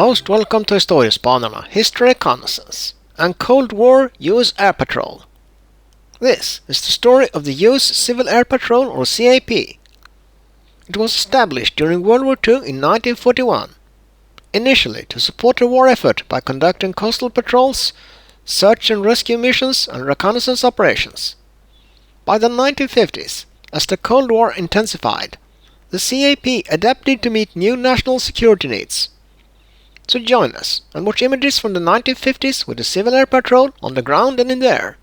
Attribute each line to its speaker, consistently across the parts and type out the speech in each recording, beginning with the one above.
Speaker 1: Most welcome to Historiespanerna History Reconnaissance and Cold War US Air Patrol. This is the story of the US Civil Air Patrol or CAP. It was established during World War II in 1941, initially to support the war effort by conducting coastal patrols, search and rescue missions and reconnaissance operations. By the 1950s, as the Cold War intensified, the CAP adapted to meet new national security needs. So join us and watch images from the 1950s with the Civil Air Patrol on the ground and in the air.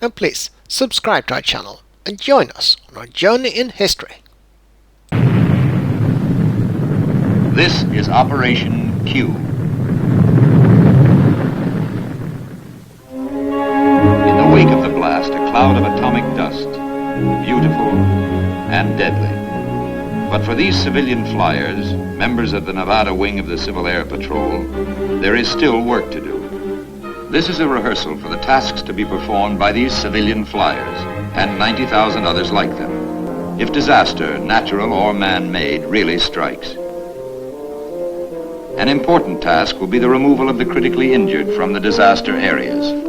Speaker 1: And please subscribe to our channel and join us on our journey in history.
Speaker 2: This is Operation Q. In the wake of the blast, a cloud of atomic dust, beautiful and deadly. But for these civilian flyers, members of the Nevada wing of the Civil Air Patrol, there is still work to do. This is a rehearsal for the tasks to be performed by these civilian flyers and 90,000 others like them, if disaster, natural or man-made, really strikes. An important task will be the removal of the critically injured from the disaster areas.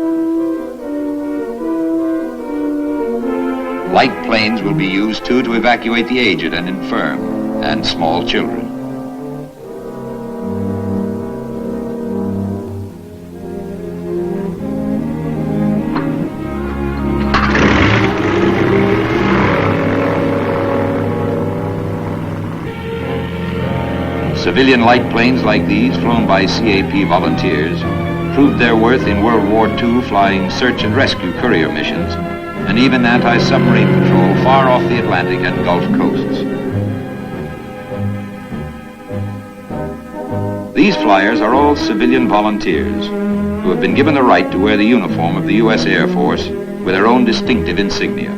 Speaker 2: Light planes will be used too to evacuate the aged and infirm and small children. Civilian light planes like these, flown by CAP volunteers, proved their worth in World War II flying search and rescue courier missions and even anti-submarine patrol far off the Atlantic and Gulf coasts. These flyers are all civilian volunteers who have been given the right to wear the uniform of the U.S. Air Force with their own distinctive insignia.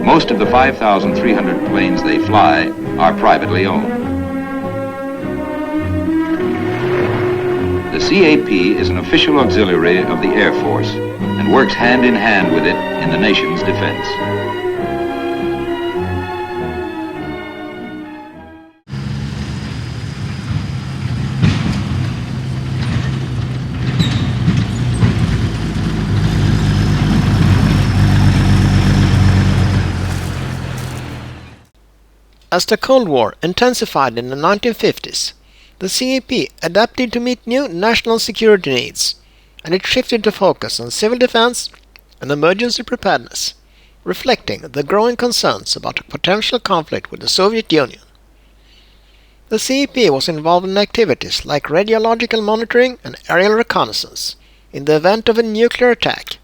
Speaker 2: Most of the 5,300 planes they fly are privately owned. The CAP is an official auxiliary of the Air Force and works hand in hand with it in the nation's defense.
Speaker 1: As the Cold War intensified in the 1950s, the CAP adapted to meet new national security needs, and it shifted to focus on civil defense and emergency preparedness, reflecting the growing concerns about a potential conflict with the Soviet Union. The CAP was involved in activities like radiological monitoring and aerial reconnaissance in the event of a nuclear attack.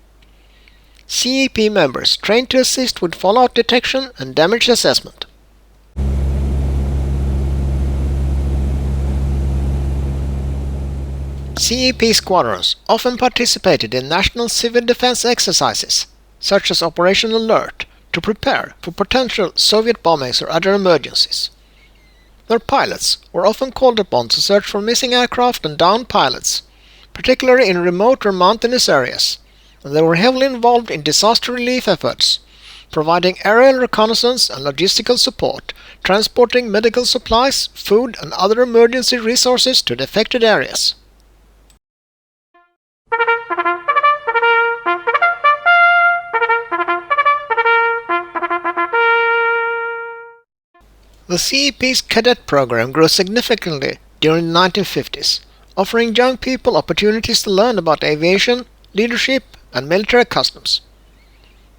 Speaker 1: CAP members trained to assist with fallout detection and damage assessment. CAP squadrons often participated in national civil defense exercises, such as Operation Alert, to prepare for potential Soviet bombings or other emergencies. Their pilots were often called upon to search for missing aircraft and downed pilots, particularly in remote or mountainous areas, and they were heavily involved in disaster relief efforts, providing aerial reconnaissance and logistical support, transporting medical supplies, food and other emergency resources to the affected areas. The CAP's cadet program grew significantly during the 1950s, offering young people opportunities to learn about aviation, leadership, and military customs.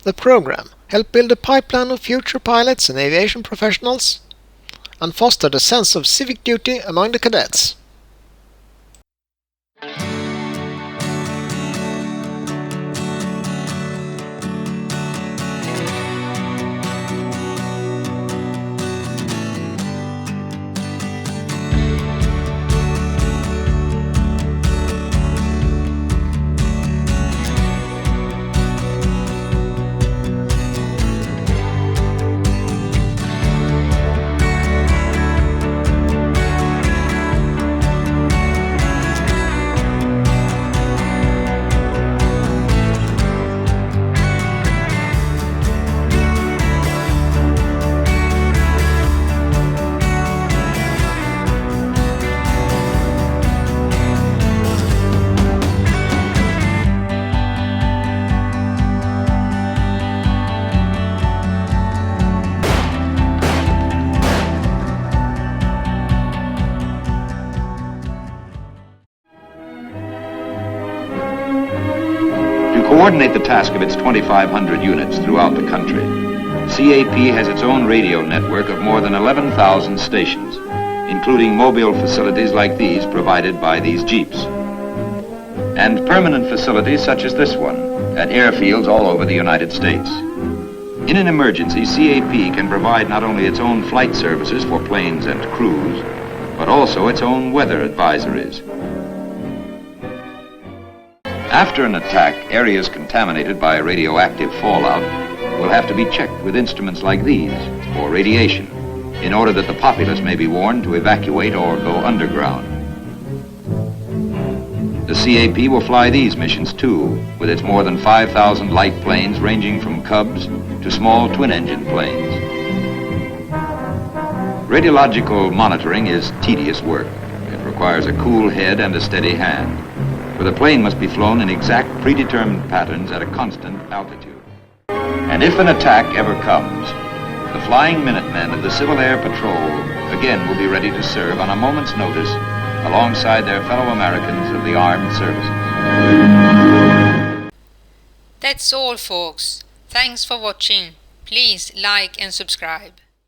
Speaker 1: The program helped build a pipeline of future pilots and aviation professionals, and fostered a sense of civic duty among the cadets.
Speaker 2: coordinate the task of its 2,500 units throughout the country, CAP has its own radio network of more than 11,000 stations, including mobile facilities like these provided by these jeeps, and permanent facilities such as this one at airfields all over the United States. In an emergency, CAP can provide not only its own flight services for planes and crews, but also its own weather advisories. After an attack, areas contaminated by radioactive fallout will have to be checked with instruments like these for radiation, in order that the populace may be warned to evacuate or go underground. The CAP will fly these missions too, with its more than 5,000 light planes ranging from Cubs to small twin-engine planes. Radiological monitoring is tedious work. It requires a cool head and a steady hand, for the plane must be flown in exact predetermined patterns at a constant altitude. And if an attack ever comes, the Flying Minutemen of the Civil Air Patrol again will be ready to serve on a moment's notice alongside their fellow Americans of the armed services.
Speaker 3: That's all, folks. Thanks for watching. Please like and subscribe.